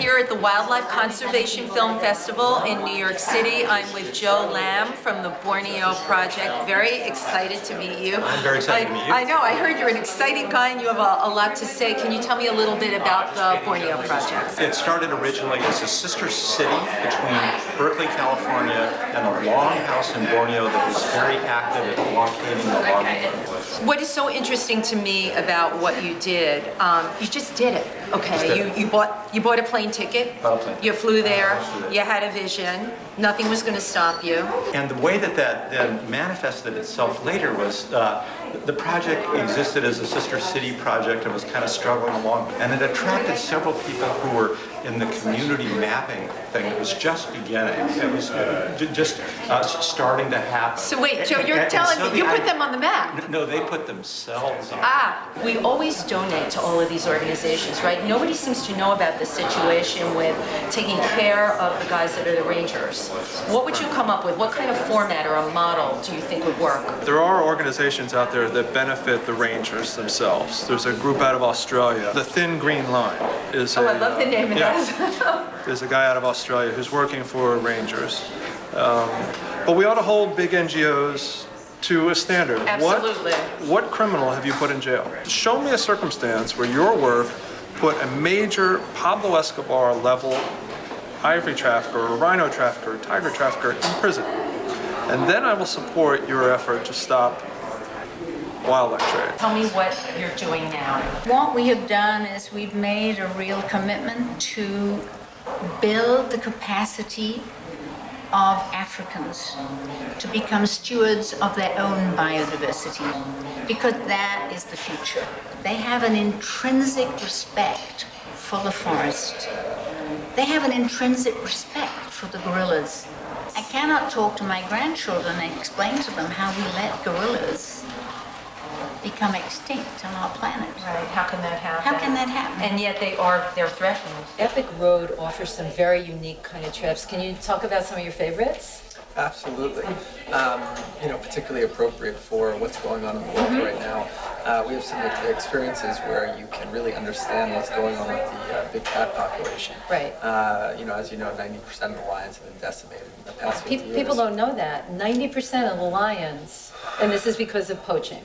here at the Wildlife Conservation Film Festival in New York City. I'm with Joe Lamb from the Borneo Project. Very excited to meet you. I'm very excited to meet you. I know, I heard you're an exciting guy and you have a lot to say. Can you tell me a little bit about the Borneo Project? It started originally as a sister city between Berkeley, California, and a longhouse in Borneo that was very active at blockading the logging. What is so interesting to me about what you did, you just did it, okay? You bought a plane ticket, you flew there, you had a vision, nothing was going to stop you. And the way that then manifested itself later was the project existed as a sister city project and was kind of struggling along, and it attracted several people who were in the community mapping thing. It was just beginning. It was just starting to happen. So wait, Joe, you're telling me you put them on the map? No, they put themselves on. We always donate to all of these organizations, right? Nobody seems to know about the situation with taking care of the guys that are the rangers. What would you come up with? What kind of format or a model do you think would work? There are organizations out there that benefit the rangers themselves. There's a group out of Australia. The Thin Green Line is I love the name of that. There's a guy out of Australia who's working for rangers. But we ought to hold big NGOs to a standard. Absolutely. What criminal have you put in jail? Show me a circumstance where your work put a major Pablo Escobar level ivory trafficker or rhino trafficker or tiger trafficker in prison. And then I will support your effort to stop wildlife trade. Tell me what you're doing now. What we have done is we've made a real commitment to build the capacity of Africans to become stewards of their own biodiversity, because that is the future. They have an intrinsic respect for the forest. They have an intrinsic respect for the gorillas. I cannot talk to my grandchildren and explain to them how we let gorillas become extinct on our planet. Right, how can that happen? How can that happen? And yet they're threatened. Epic Road offers some very unique kind of trips. Can you talk about some of your favorites? Absolutely. Particularly appropriate for what's going on in the world right now. We have some experiences where you can really understand what's going on with the big cat population. Right. As you know, 90% of the lions have been decimated in the past 50 years. People don't know that. 90% of the lions, and this is because of poaching.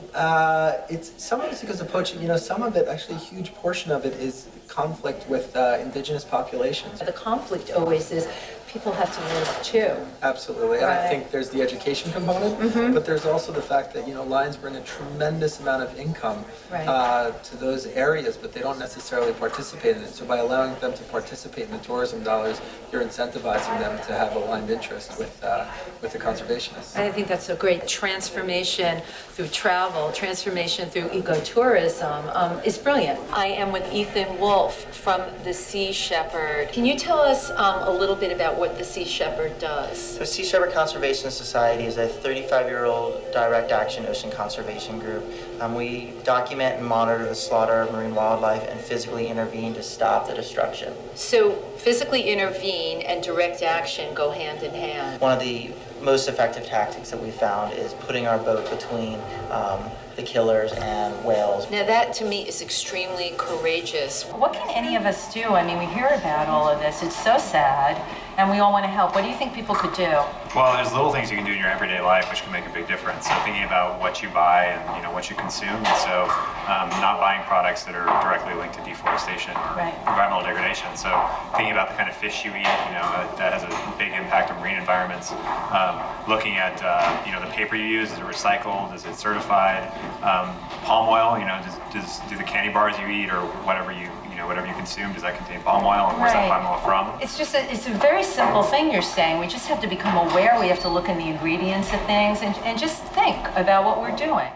Some of it's because of poaching. Some of it, actually a huge portion of it, is conflict with indigenous populations. The conflict always is people have to live too. Absolutely, and I think there's the education component, but there's also the fact that lions bring a tremendous amount of income to those areas, but they don't necessarily participate in it. So by allowing them to participate in the tourism dollars, you're incentivizing them to have aligned interest with the conservationists. I think that's a great transformation through travel, transformation through ecotourism is brilliant. I am with Ethan Wolf from the Sea Shepherd. Can you tell us a little bit about what the Sea Shepherd does? The Sea Shepherd Conservation Society is a 35-year-old direct action ocean conservation group. We document and monitor the slaughter of marine wildlife and physically intervene to stop the destruction. So physically intervene and direct action go hand in hand. One of the most effective tactics that we found is putting our boat between the killers and whales. Now that to me is extremely courageous. What can any of us do? I mean, we hear about all of this. It's so sad, and we all want to help. What do you think people could do? Well, there's little things you can do in your everyday life which can make a big difference. So thinking about what you buy and what you consume, and so not buying products that are directly linked to deforestation or environmental degradation. So thinking about the kind of fish you eat, that has a big impact on marine environments. Looking at the paper you use, is it recycled? Is it certified? Palm oil, do the candy bars you eat or whatever you consume, does that contain palm oil, and where's that palm oil from? It's a very simple thing you're saying. We just have to become aware. We have to look in the ingredients of things and just think about what we're doing.